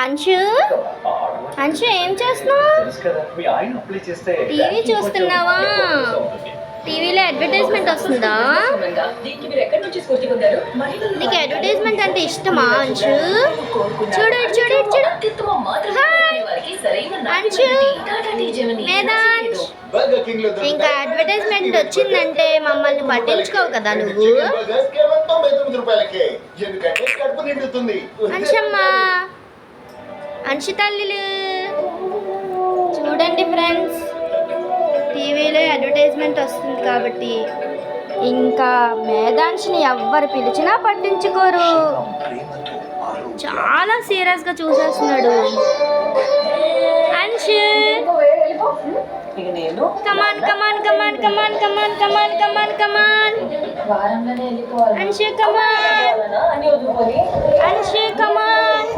అంశు అంశు ఏం చేస్తున్నావు? టీవీ చూస్తున్నావా? టీవీలో అడ్వర్టైజ్మెంట్ వస్తుందా? నీకు అడ్వర్టైజ్మెంట్ అంటే ఇష్టమా అంశు? చూడు చూడు చూడు. అంశు వేదాంశ్, ఇంకా అడ్వర్టైజ్మెంట్ వచ్చిందంటే మమ్మల్ని పట్టించుకోవు కదా నువ్వు. అంశమ్మా, అంశు తల్లిలు చూడండి ఫ్రెండ్స్, టీవీలో అడ్వర్టైజ్మెంట్ వస్తుంది కాబట్టి ఇంకా మేధాంశిని ఎవ్వరు పిలిచినా పట్టించుకోరు. చాలా సీరియస్గా చూసేస్తున్నాడు. అంశు కమాన్ కమాన్ కమాన్ కమాన్ కమాన్ కమాన్ కమాన్ కమాన్ అంశు కమాన్ అంశు కమాన్.